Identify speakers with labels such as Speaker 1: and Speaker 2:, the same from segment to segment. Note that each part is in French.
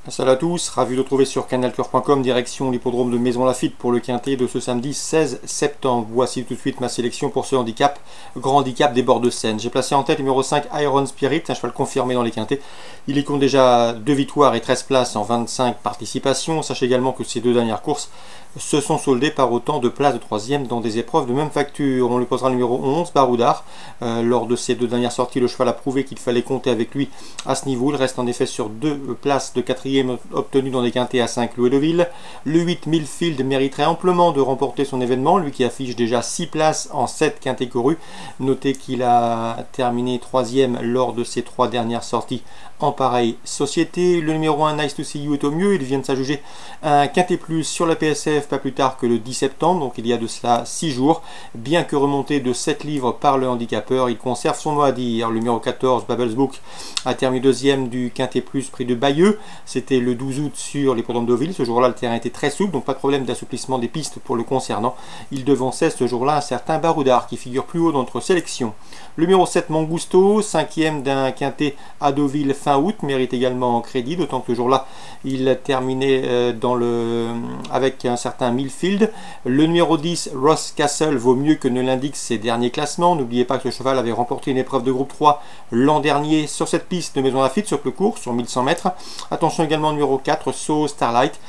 Speaker 1: Salut à tous, ravi de retrouver sur canalcoeur.com, direction l'hippodrome de Maison Lafitte pour le quintet de ce samedi 16 septembre. Voici tout de suite ma sélection pour ce handicap, grand handicap des bords de Seine. J'ai placé en tête numéro 5 Iron Spirit, un cheval confirmé dans les quintets. Il y compte déjà 2 victoires et 13 places en 25 participations. Sachez également que ces deux dernières courses se sont soldées par autant de places de troisième dans des épreuves de même facture. On lui posera le numéro 11, Baroudard. Lors de ces deux dernières sorties, le cheval a prouvé qu'il fallait compter avec lui à ce niveau. Il reste en effet sur 2 places de quatrième obtenues dans des quintets à 5 Louis Deauville. Le 8, Millfield, mériterait amplement de remporter son événement, lui qui affiche déjà 6 places en 7 quintets courus. Notez qu'il a terminé 3e lors de ses 3 dernières sorties en pareille société. Le numéro 1, Nice to See You, est au mieux. Il vient de s'adjuger un quintet plus sur la PSF pas plus tard que le 10 septembre, donc il y a de cela 6 jours. Bien que remonté de 7 livres par le handicapeur, il conserve son mot à dire. Le numéro 14, Babelsbook, a terminé 2e du quintet plus prix de Bayeux. C'était le 12 août sur l'hippodrome de Deauville. Ce jour-là, le terrain était très souple, donc pas de problème d'assouplissement des pistes pour le concernant. Il devançait ce jour-là un certain Baroudard qui figure plus haut dans notre sélection. Le numéro 7, Mangusto, 5e d'un quintet à Deauville fin août, mérite également crédit, d'autant que ce jour-là, il a terminé avec un certain Millfield. Le numéro 10, Ross Castle, vaut mieux que ne l'indiquent ses derniers classements. N'oubliez pas que le cheval avait remporté une épreuve de groupe 3 l'an dernier sur cette piste de Maison Lafitte, sur le cours, sur 1100 mètres. Attention également au numéro 4, So Starlight.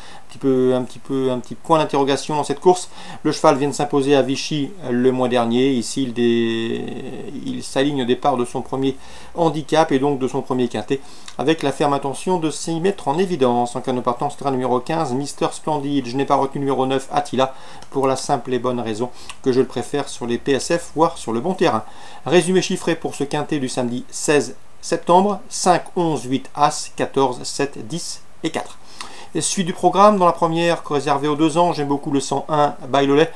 Speaker 1: Un petit point d'interrogation dans cette course. Le cheval vient de s'imposer à Vichy le mois dernier. Ici, il s'aligne au départ de son premier handicap et donc de son premier quintet, avec la ferme intention de s'y mettre en évidence. En cas de partant, ce sera numéro 15, Mister Splendid. Je n'ai pas retenu numéro 9, Attila, pour la simple et bonne raison que je le préfère sur les PSF, voire sur le bon terrain. Résumé chiffré pour ce quintet du samedi 16 septembre, 5, 11, 8, As, 14, 7, 10 et 4. Suite du programme, dans la première, réservée aux 2 ans, j'aime beaucoup le 101 Bailolet,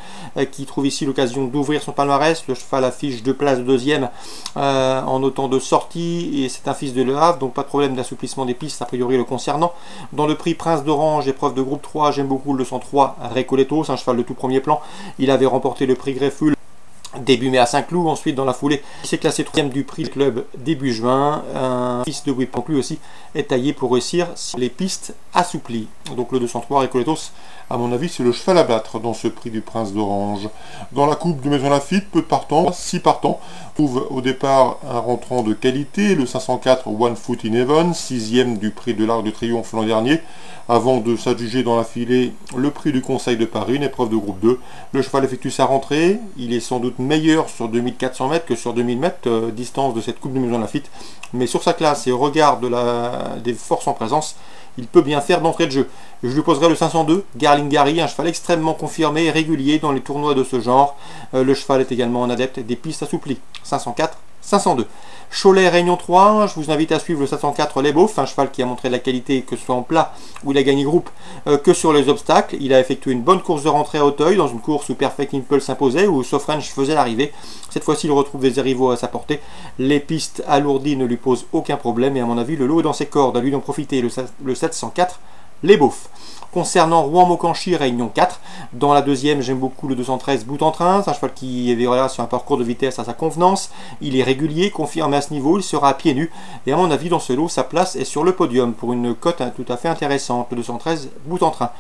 Speaker 1: qui trouve ici l'occasion d'ouvrir son palmarès. Le cheval affiche 2 places de 2e en autant de sorties, et c'est un fils de Le Havre, donc pas de problème d'assouplissement des pistes a priori le concernant. Dans le prix Prince d'Orange, épreuve de groupe 3, j'aime beaucoup le 103 Recoletos, un cheval de tout premier plan. Il avait remporté le prix Grefful début mai à Saint-Cloud. Ensuite dans la foulée, il s'est classé 3e du prix club début juin. Un fils de Whip lui aussi est taillé pour réussir les pistes assouplies. Donc le 203 Recoletos, à mon avis, c'est le cheval à battre dans ce prix du Prince d'Orange. Dans la coupe de Maison Lafitte, peu de partants, 6 partants. Trouve au départ un rentrant de qualité, le 504 One Foot in Heaven, 6e du prix de l'Arc de Triomphe l'an dernier, avant de s'adjuger dans la filée le prix du Conseil de Paris, une épreuve de groupe 2. Le cheval effectue sa rentrée, il est sans doute meilleur sur 2400 mètres que sur 2000 mètres, distance de cette coupe de Maison Lafitte, mais sur sa classe et au regard des forces en présence, il peut bien faire d'entrée de jeu. Je lui poserai le 502, Garlingari, un cheval extrêmement confirmé et régulier dans les tournois de ce genre. Le cheval est également un adepte des pistes assouplies. 504, 502. Cholet Réunion 3, je vous invite à suivre le 704 Les Beaufs, un cheval qui a montré de la qualité, que ce soit en plat où il a gagné groupe, que sur les obstacles. Il a effectué une bonne course de rentrée à Auteuil, dans une course où Perfect Impulse s'imposait, où Sofrench faisait l'arrivée. Cette fois-ci, il retrouve des rivaux à sa portée. Les pistes alourdies ne lui posent aucun problème, et à mon avis, le lot est dans ses cordes. À lui d'en profiter, le 704 Les Beaufs. Concernant Rouen-Mocanchi, Réunion 4, dans la deuxième, j'aime beaucoup le 213 Bout en Train. C'est un cheval qui est sur un parcours de vitesse à sa convenance. Il est régulier, confirmé à ce niveau, il sera à pieds nus. Et à mon avis, dans ce lot, sa place est sur le podium pour une cote tout à fait intéressante, le 213 Bout en Train.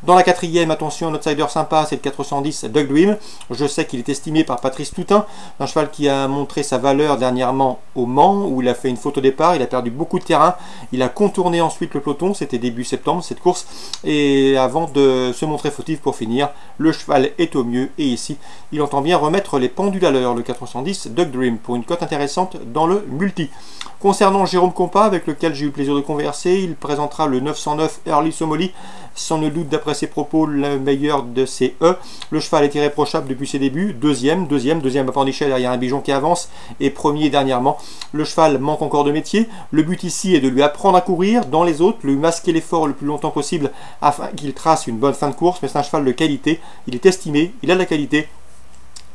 Speaker 1: Dans la quatrième, attention, un outsider sympa, c'est le 410 Doug Dream. Je sais qu'il est estimé par Patrice Toutain, un cheval qui a montré sa valeur dernièrement au Mans, où il a fait une faute au départ, il a perdu beaucoup de terrain. Il a contourné ensuite le peloton, c'était début septembre cette course. Et avant de se montrer fautif pour finir, le cheval est au mieux et ici, il entend bien remettre les pendules à l'heure, le 410 Doug Dream, pour une cote intéressante dans le multi. Concernant Jérôme Compas, avec lequel j'ai eu le plaisir de converser, il présentera le 909 Early Somoli, sans nul doute d'après ses propos le meilleur de ses E. Le cheval est irréprochable depuis ses débuts, deuxième appendichet derrière un bijon qui avance, et premier dernièrement. Le cheval manque encore de métier, le but ici est de lui apprendre à courir, dans les autres, lui masquer l'effort le plus longtemps possible afin qu'il trace une bonne fin de course, mais c'est un cheval de qualité, il est estimé, il a de la qualité.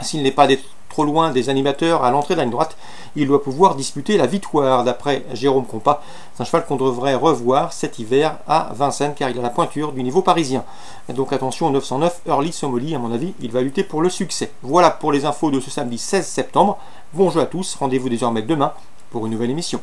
Speaker 1: S'il n'est pas trop loin des animateurs à l'entrée de la ligne droite, il doit pouvoir disputer la victoire d'après Jérôme Compas. C'est un cheval qu'on devrait revoir cet hiver à Vincennes car il a la pointure du niveau parisien. Donc attention au 909 Early Somoli, à mon avis il va lutter pour le succès. Voilà pour les infos de ce samedi 16 septembre. Bon jeu à tous, rendez-vous désormais demain pour une nouvelle émission.